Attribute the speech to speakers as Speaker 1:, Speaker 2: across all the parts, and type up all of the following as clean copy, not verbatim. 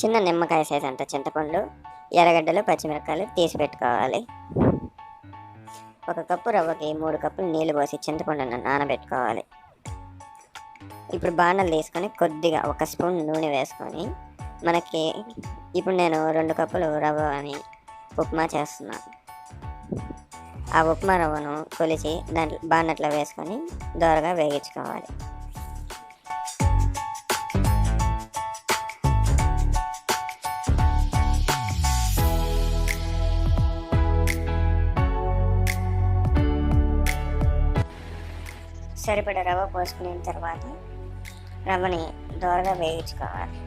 Speaker 1: చిన్న నిమ్మకాయ సైజ్ అంత చింతపండు, ఎర్రగడ్డలు, పచ్చిమిరపకాయలు తీసి పెట్టుకోవాలి. 1 కప్పు రవ్వకి 3 కప్పులు నీళ్ళు పోసి చింతపండును నానబెట్టుకోవాలి. ఇప్పుడు బాణలు తీసుకొని కొద్దిగా 1 స్పూన్ నూనె వేసుకొని ఇప్పుడు నేను 2 కప్పులు రవ్వని ఉప్మా చేస్తున్నాను. ఆ ఉప్మా రవ్వను కొలిచి దాంట్లో బాణట్లో వేసుకొని దోరగా వేగించుకోవాలి. సరిపడా రవ్వ పోసుకున్న తర్వాత రవ్వని దోరగా వేయించుకోవాలి.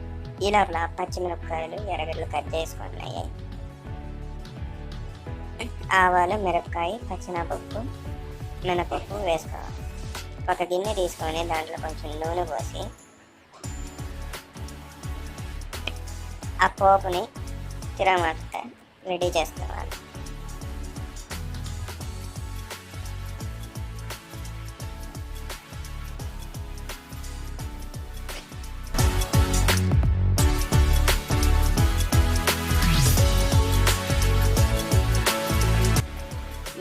Speaker 1: ఈ లోపల పచ్చిమిరపకాయలు, ఎర్రగడ్డలు కట్ చేసుకున్నాయి, ఆవాలు, మిరపకాయ, పచ్చెనపప్పు, మినపప్పు వేసుకోవాలి. 1 గిన్నె తీసుకొని దాంట్లో కొంచెం నూనె పోసి ఆ పోపుని తిరగమాత రెడీ చేసుకోవాలి.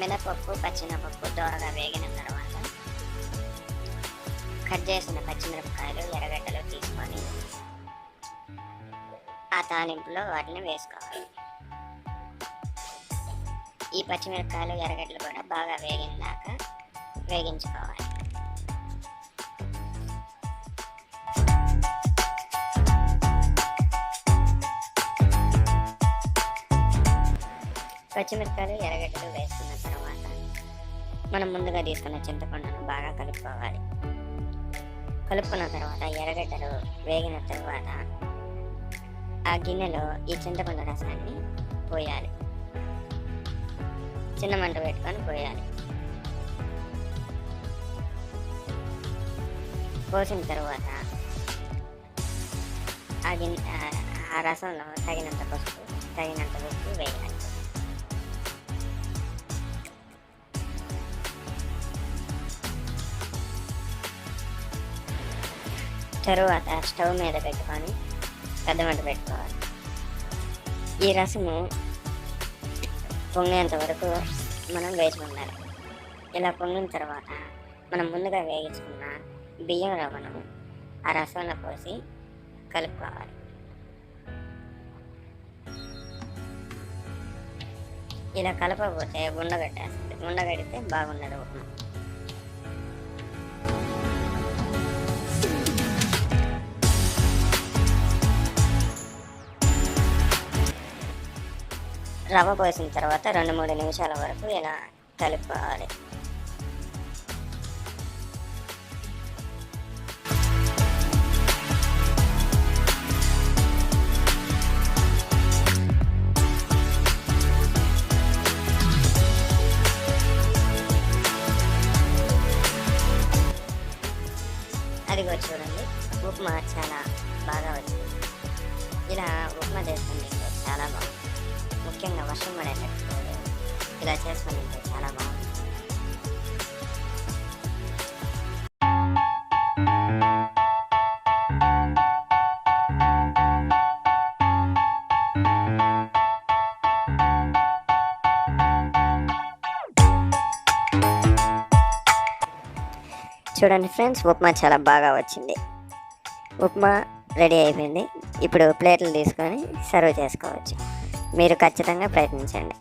Speaker 1: మినపప్పు, పచ్చెనపప్పు దోరగా వేగిన తర్వాత కట్ చేసిన పచ్చిమిరపకాయలు, ఎర్రగడ్డలు తీసుకొని ఆ తాలింపులో వాటిని వేసుకోవాలి. ఈ పచ్చిమిరపకాయలు, ఎర్రగడ్డలు కూడా బాగా వేగిందాక వేగించుకోవాలి. పచ్చిమిరపకాయలు, ఎర్రగడ్డలు వేసుకున్న తర్వాత మనం ముందుగా తీసుకున్న చింతపండును బాగా కలుపుకోవాలి. కలుపుకున్న తర్వాత ఎర్రగడ్డలు వేగిన తర్వాత ఆ గిన్నెలో ఈ చింతపండు రసాన్ని పోయాలి. చిన్న మంట పెట్టుకొని పోయాలి. పోసిన తర్వాత ఆ రసంలో తగినంత పసుపు, తగినంత ఉప్పు వేయాలి. తరువాత స్టవ్ మీద పెట్టుకొని పెద్ద మంట పెట్టుకోవాలి. ఈ రసము పొంగేంత వరకు మనం వేచి ఉండాలి. ఇలా పొంగిన తర్వాత మనం ముందుగా వేయించుకున్న బియ్యం రవ్వను ఆ రసంలో పోసి కలుపుకోవాలి. ఇలా కలపకపోతే ఉండగట్టేస్తుంది. ఉండగడితే బాగుండదు ఉప్మా. రవ్వ పోసిన తర్వాత 2-3 నిమిషాల వరకు ఇలా కలుపుకోవాలి. అదిగో చూడండి, ఉప్మా చాలా బాగా వచ్చింది. ఇలా ఉప్మా చేసుకుంటే చాలా బాగుంది. ముఖ్యంగా వర్షం పడేటప్పుడు ఇలా చేసుకొని తింటే చాలా బాగుంది. చూడండి ఫ్రెండ్స్, ఉప్మా చాలా బాగా వచ్చింది. ఉప్మా రెడీ అయిపోయింది. ఇప్పుడు ప్లేట్లు తీసుకొని సర్వ్ చేసుకోవచ్చు. మీరు ఖచ్చితంగా ప్రయత్నించండి.